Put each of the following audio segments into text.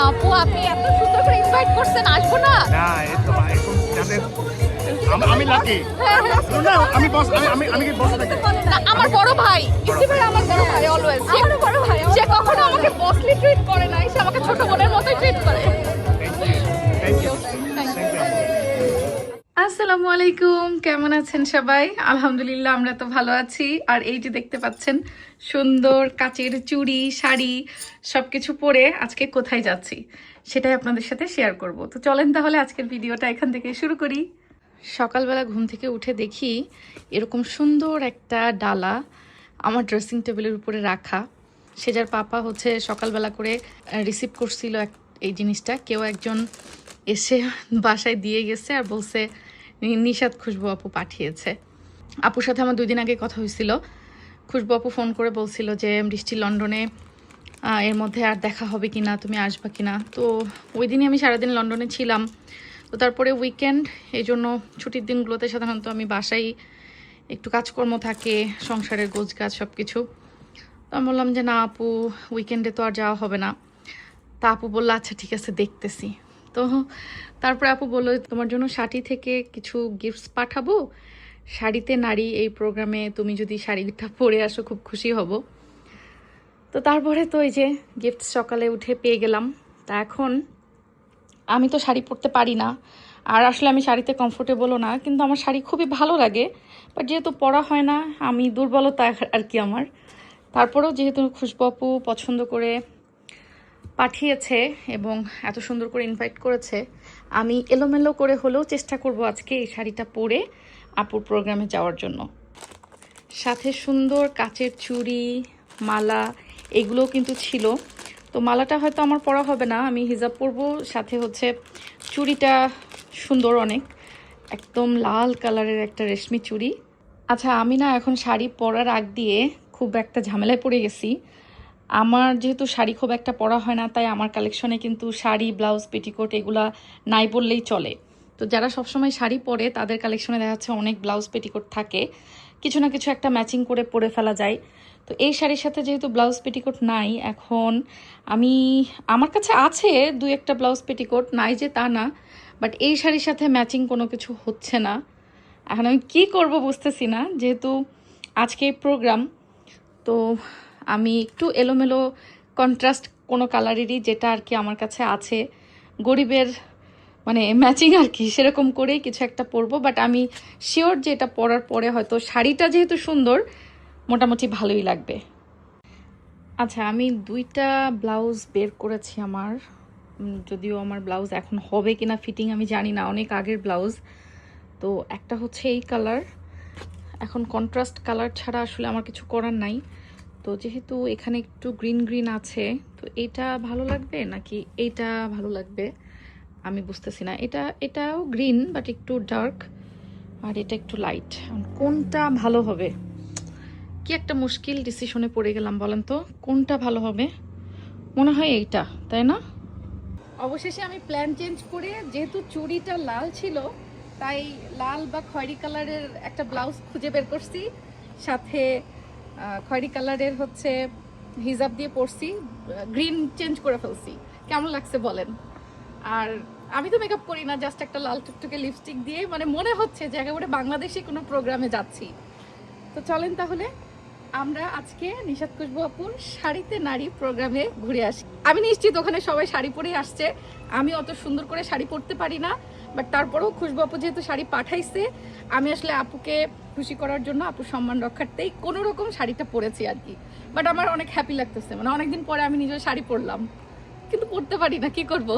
আপু, আপনি এত সুন্দর করে ইনভাইট করছেন, আসবো না? না এই তো আমি লাকি না আমি বস আমি কি বস থাকি না, আমার বড় ভাই ইফতি ভাই, আমার বড় ভাই অলওয়েজ, আমার বড় ভাই, সে কখনো আমাকে বসলি ট্রিট করে নাই, সে আমাকে ছোট বোনের মতোই ট্রিট করে। থ্যাংক ইউ আসসালামু আলাইকুম, কেমন আছেন সবাই? আলহামদুলিল্লাহ, আমরা তো ভালো আছি। আর এই যে দেখতে পাচ্ছেন সুন্দর কাচের চুড়ি, শাড়ি সবকিছু পরে আজকে কোথায় যাচ্ছি সেটাই আপনাদের সাথে শেয়ার করব। তো চলেন তাহলে আজকের ভিডিওটা এখান থেকে শুরু করি। সকালবেলা ঘুম থেকে উঠে দেখি এরকম সুন্দর একটা ডালা আমার ড্রেসিং টেবিলের উপরে রাখা। সেজার পাপা হচ্ছে সকালবেলা করে রিসিভ করছিল এই জিনিসটা, কেউ একজন এসে বাসায় দিয়ে গেছে আর বলছে নিশাত খুশবু আপু পাঠিয়েছে। আপুর সাথে আমার 2 দিন আগে কথা হয়েছিল। খুশবু আপু ফোন করে বলছিল যে বৃষ্টি লন্ডনে, এর মধ্যে আর দেখা হবে কিনা, তুমি আসবা কিনা। তো ওই দিনই আমি সারাদিন লন্ডনে ছিলাম। তো তারপরে উইকেন্ড, এই জন্য ছুটির দিনগুলোতে সাধারণত আমি বাসায় একটু কাজকর্ম থাকে, সংসারের গোছগাছ সব কিছু। তো আমি বললাম যে না আপু, উইকেন্ডে তো আর যাওয়া হবে না। তা আপু বললো আচ্ছা ঠিক আছে, দেখতেছি। তো তারপরে আপু বললো তোমার জন্য শাড়ি থেকে কিছু গিফটস পাঠাবো, শাড়িতে নারী এই প্রোগ্রামে তুমি যদি শাড়িটা পরে আসো খুব খুশি হব। তো তারপরে তো এই যে গিফটস সকালে উঠে পেয়ে গেলাম। তা এখন আমি তো শাড়ি পরতে পারি না, আর আসলে আমি শাড়িতে কমফোর্টেবলও না, কিন্তু আমার শাড়ি খুবই ভালো লাগে। বাট যেহেতু পরা হয় না, আমি দুর্বলতা আর কি আমার। তারপরেও যেহেতু খুশবু আপু পছন্দ করে পাঠিয়েছে এবং এত সুন্দর করে ইনভাইট করেছে, আমি এলোমেলো করে হলেও চেষ্টা করব আজকে এই শাড়িটা পরে আপুর প্রোগ্রামে যাওয়ার জন্য। সাথে সুন্দর কাচের চুড়ি, মালা এগুলোও কিন্তু ছিল। তো মালাটা হয়তো আমার পরা হবে না, আমি হিজাব পরবো। সাথে হচ্ছে চুড়িটা সুন্দর অনেক, একদম লাল কালারের একটা রেশমি চুড়ি। আচ্ছা, আমি না এখন শাড়ি পরার আগ দিয়ে খুব একটা ঝামেলায় পড়ে গেছি। আমার যেহেতু শাড়ি খুব একটা পরা হয় না, তাই আমার কালেকশনে কিন্তু শাড়ি, ব্লাউজ, পেটিকোট এগুলা নাই বললেই চলে। তো যারা সবসময় শাড়ি পরে তাদের কালেকশনে দেখা যাচ্ছে অনেক ব্লাউজ পেটিকোট থাকে, কিছু না কিছু একটা ম্যাচিং করে পরে ফেলা যায়। তো এই শাড়ির সাথে যেহেতু ব্লাউজ পেটিকোট নাই, এখন আমার কাছে আছে 2-1টা ব্লাউজ পেটিকোট, নাই যে তা না, বাট এই শাড়ির সাথে ম্যাচিং কোনো কিছু হচ্ছে না। এখন আমি কি করব বুঝতেছি না, যেহেতু আজকে এই প্রোগ্রাম। তো আমি একটু এলোমেলো কন্ট্রাস্ট কোনো কালারেরই যেটা আর কি আমার কাছে আছে, গরিবের মানে ম্যাচিং আর কি, সেরকম করেই কিছু একটা পরবো। বাট আমি শিওর যে এটা পরার পরে হয়তো শাড়িটা যেহেতু সুন্দর, মোটামুটি ভালোই লাগবে। আচ্ছা, আমি 2টা ব্লাউজ বের করেছি আমার, যদিও আমার ব্লাউজ এখন হবে কিনা ফিটিং আমি জানি না, অনেক আগের ব্লাউজ। তো একটা হচ্ছে এই কালার, এখন কন্ট্রাস্ট কালার ছাড়া আসলে আমার কিছু করার নাই। তো যেহেতু এখানে একটু গ্রিন গ্রিন আছে, তো এইটা ভালো লাগবে নাকি এইটা ভালো লাগবে আমি বুঝতেছি না। এটাও গ্রিন বাট একটু ডার্ক, আর এটা একটু লাইট। কোনটা ভালো হবে, কি একটা মুশকিল ডিসিশনে পড়ে গেলাম, বলেন তো কোনটা ভালো হবে? মনে হয় এইটা, তাই না? অবশেষে আমি প্ল্যান চেঞ্জ করে, যেহেতু চুড়িটা লাল ছিল, তাই লাল বা খয়েরি কালারের একটা ব্লাউজ খুঁজে বের করছি, সাথে খয়েরি কালারের হচ্ছে হিজাব দিয়ে পরছি, গ্রিন চেঞ্জ করে ফেলছি। কেমন লাগছে বলেন? আর আমি তো মেকআপ করি না, জাস্ট একটা লাল টুকটুকে লিপস্টিক দিয়ে, মানে মনে হচ্ছে যে একেবারে বাংলাদেশি কোনো প্রোগ্রামে যাচ্ছি। তো চলেন তাহলে আমরা আজকে নিশাত খুশবু আপুর শাড়িতে নারী প্রোগ্রামে ঘুরে আসি। আমি নিশ্চিত ওখানে সবাই শাড়ি পরেই আসছে, আমি অত সুন্দর করে শাড়ি পরতে পারি না, বাট তারপরেও খুশবু আপু যেহেতু শাড়ি পাঠাইছে, আমি আসলে আপুকে খুশি করার জন্য, আপুর সম্মান রক্ষার্থেই কোনো রকম শাড়িটা পরেছি আর কি। বাট আমার অনেক হ্যাপি লাগতেছে, মানে অনেকদিন পরে আমি নিজের শাড়ি পরলাম, কিন্তু পরতে পারি না, কি করব।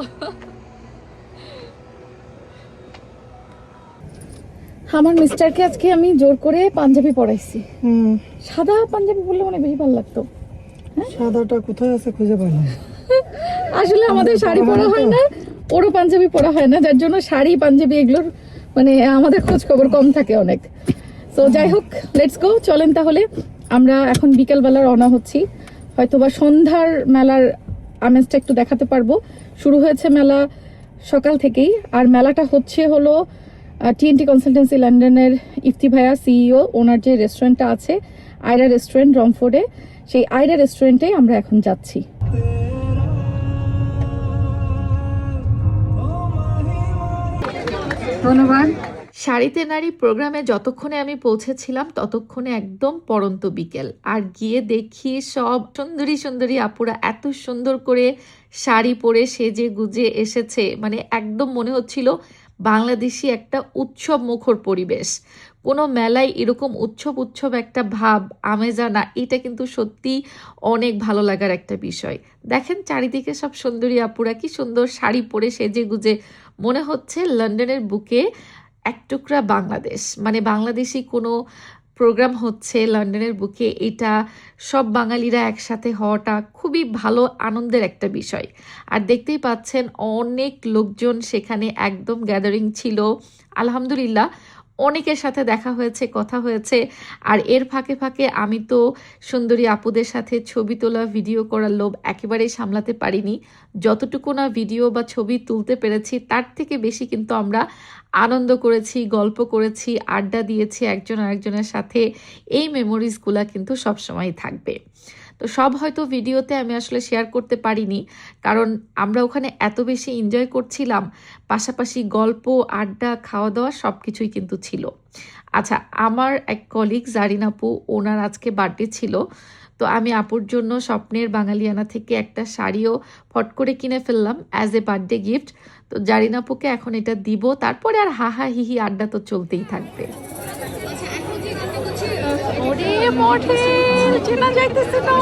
আমার মিস্টারকে আজকে আমি জোর করে পাঞ্জাবি পরাইছি। সাদা পাঞ্জাবি পরলে অনেক বেশি ভালো লাগতো। সাদাটা কোথায় আছে খুঁজে পাই না। আসলে আমাদের শাড়ি পরা হয় না, ওরও পাঞ্জাবি পরা হয় না, যার জন্য শাড়ি পাঞ্জাবি এগুলোর মানে আমাদের খোঁজ খবর কম থাকে অনেক। তো যাই হোক, লেটস গো, চলেন তাহলে। আমরা এখন বিকেলবেলা রওনা হচ্ছি, হয়তোবা সন্ধ্যার মেলার আমেজটা একটু দেখাতে পারবো। শুরু হয়েছে মেলা সকাল থেকেই, আর মেলাটা হলো টিএনটি কনসালটেন্সি লন্ডনের ইফতি ভাইয়া সিইও, ওনার যে রেস্টুরেন্টটা আছে আয়রা রেস্টুরেন্ট রমফোর্ডে, সেই আয়রা রেস্টুরেন্টে আমরা এখন যাচ্ছি। ধন্যবাদ। শাড়িতে নারী প্রোগ্রামে যতক্ষণে আমি পৌঁছেছিলাম ততক্ষণে একদম পড়ন্ত বিকেল, আর গিয়ে দেখি সব সুন্দরী সুন্দরী আপুরা এত সুন্দর করে শাড়ি পরে সেজে গুজে এসেছে, মানে একদম মনে হচ্ছিল বাংলাদেশি একটা উৎসব মুখর পরিবেশ। কোনো মেলায় এরকম উৎসব একটা ভাব আমেজ আনা, এটা কিন্তু সত্যি অনেক ভালো লাগার একটা বিষয়। দেখেন চারিদিকে সব সুন্দরী আপুরা কি সুন্দর শাড়ি পরে সেজে গুজে, মনে হচ্ছে লন্ডনের বুকে এক টুকরা বাংলাদেশ, মানে বাংলাদেশি কোনো প্রোগ্রাম হচ্ছে লন্ডনের বুকে, এটা সব বাঙালিরা একসাথে হওয়াটা খুবই ভালো আনন্দের একটা বিষয়। আর দেখতেই পাচ্ছেন অনেক লোকজন সেখানে একদম গ্যাদারিং ছিল। আলহামদুলিল্লাহ অনেকের সাথে দেখা হয়েছে, কথা হয়েছে। আর এর ফাঁকে ফাঁকে আমি তো সুন্দরী আপুদের সাথে ছবি তোলা ভিডিও করার লোভ একেবারেই সামলাতে পারিনি। যতটুকু না ভিডিও বা ছবি তুলতে পেরেছি তার থেকে বেশি কিন্তু আমরা আনন্দ করেছি, গল্প করেছি, আড্ডা দিয়েছি একজন আরেকজনের সাথে। এই মেমোরিজগুলো কিন্তু সবসময়ই থাকবে। তো সব হয়তো ভিডিওতে আমি আসলে শেয়ার করতে পারিনি, কারণ আমরা ওখানে এত বেশি এনজয় করছিলাম, পাশাপাশি গল্প, আড্ডা, খাওয়া দাওয়া সব কিছুই কিন্তু ছিল। আচ্ছা, আমার এক কলিগ জারিন আপু, ওনার আজকে বার্থডে ছিল, তো আমি আপুর জন্য স্বপ্নের বাঙালিয়ানা থেকে একটা শাড়িও ফট করে কিনে ফেললাম অ্যাজ এ বার্থডে গিফট। তো জারিন আপুকে এখন এটা দিব, তারপরে আর হাহা হিহি আড্ডা তো চলতেই থাকবে। ওরে মডেল চেনা যাইতেছে না।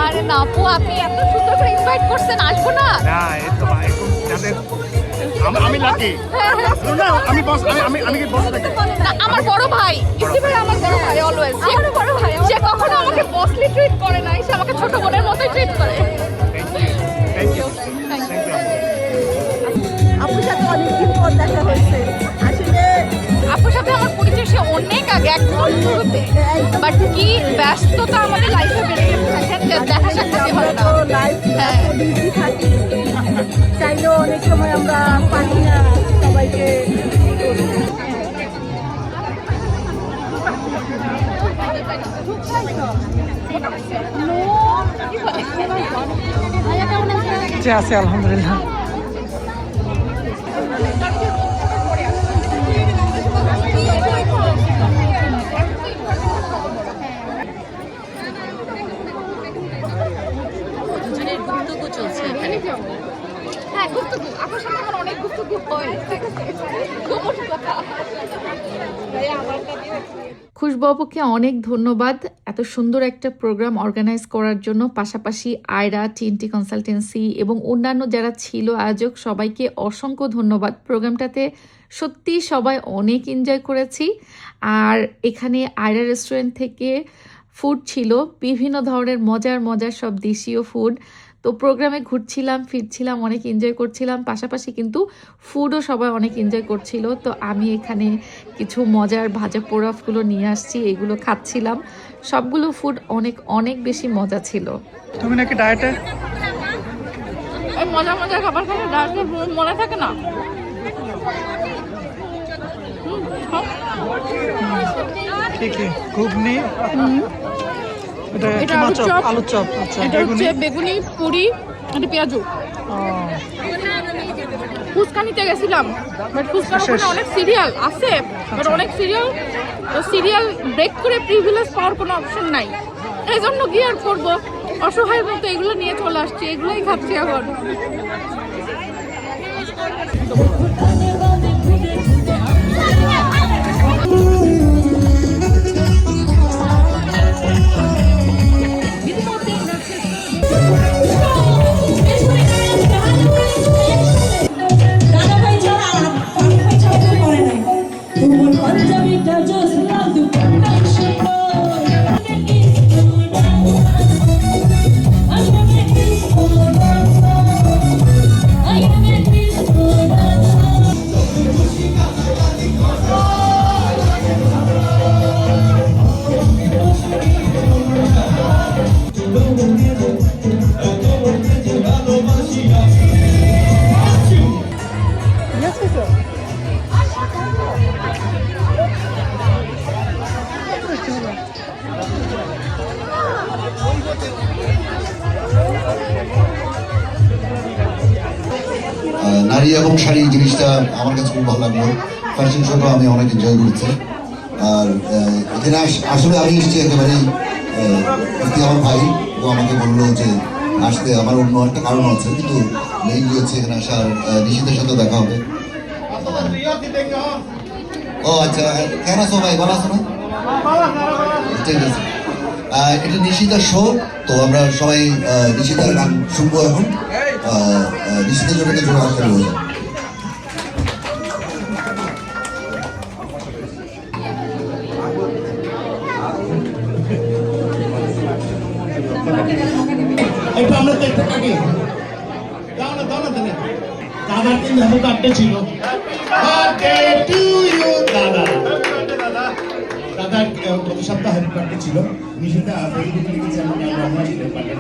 আরে না আপু, আপনি এত সুন্দর করে ইনভাইট করছেন, আসবো না? না এই তো এরকম যাদের আমি লাকি না, আমি বস আমি কি বস থাকি না, আমার বড় ভাই ইসি ভাই, আমার বড় ভাই অলওয়েজ, আমার বড় ভাই, সে কখনো আমাকে বসলি ট্রিট করে নাই, সে আমাকে ছোট বোনের মতোই ট্রিট করে। থ্যাংক ইউ আপুর সাথে অনেকদিন পর দেখা হয়েছে। আসলে আপুর সাথে আমার পরিচয় সে অনেক আগে, একদম শুরুতে, বাট কি ব্যস্ততা আমাদের লাইফে বেড়ে গেছে, দেখেন যে দেখা সাক্ষাৎ হয় আমরা না। তো লাইফ বিজি থাকি, চাইলেও অনেক সময় আমরা পারি না সবাইকে। যে আছে আলহামদুলিল্লাহ। হ্যাঁ, গুপ্তগু, আপুর সাথে আমার অনেক গুপ্তগু হয়, ঠিক আছে, গোপন কথা। খুশবু আপুকে অনেক ধন্যবাদ এত সুন্দর একটা প্রোগ্রাম অর্গানাইজ করার জন্য, পাশাপাশি আয়রা, টিএনটি কনসালটেন্সি এবং অন্যান্য যারা ছিল আয়োজক, সবাইকে অসংখ্য ধন্যবাদ। প্রোগ্রামটাতে সত্যি সবাই অনেক এনজয় করেছি। আর এখানে আয়রা রেস্টুরেন্ট থেকে ফুড ছিল, বিভিন্ন ধরনের মজার সব দেশীয় ফুড। তো প্রোগ্রামে ঘুরছিলাম, ফিরছিলাম, অনেক এনজয় করছিলাম, পাশাপাশি কিন্তু ফুডও সবাই অনেক এনজয় করছিল। তো আমি এখানে কিছু মজার ভাজা পোড়াফগুলো নিয়ে আসছি, এগুলো খাচ্ছিলাম। সবগুলো ফুড অনেক বেশি মজা ছিল। তুমি নাকি ডায়েটে? এই মজার খাবার খেলে ডায়েটে মনে থাকে না। ঠিকই, ঘুগনি, এটা এটা কি মাছ? আলুর চপ। আচ্ছা, এটা হচ্ছে বেগুনি, পুরি, এটা পেঁয়াজু। ফুচকা নিতে গেছিলাম, বাট ফুচকার ওখানে অনেক সিরিয়াল আছে, বাট অনেক সিরিয়াল ব্রেক করে প্রিভিলেজ পাওয়ার কোনো অপশন নাই, এই জন্য কি আর করবো, অসহায় মতো এগুলো নিয়ে চলে আসছি, এগুলোই খাচ্ছি এখন। নারী এবং শাড়ি জিনিসটা আমার কাছে খুব ভালো লাগলো। ফ্যাশন শোটা আমি অনেক এনজয় করেছি। আর এখানে আসলে আমি এসেছি একেবারেই আমার ভাই, ও আমাকে বললো যে আসতে, আমার অন্য একটা কারণ আছে, কিন্তু মেইনলি হচ্ছে এখানে আসার নিশিতের সাথে দেখা হবে। ও আচ্ছা, কেন আছো ভাই, ভালো আছো না? ঠিক আছে, এটা নিশিতার শো, তো আমরা সবাই নিশিতার গান শুনবো এখন। নিশিতের জন্য জোরে হাত তালি হয়ে যাবে। একটু আমরা তো একটা কাটি দাও না তাহলে দাদার কিন্তু হ্যাপি বার্থডে ছিল। বার্থডে টু ইউ দাদা। দাদার গত সপ্তাহে হ্যাপি বার্থডে ছিল। নিশিতা ফেসবুকে লিখেছে আমার নাম রহমান ছিল, বার্থডে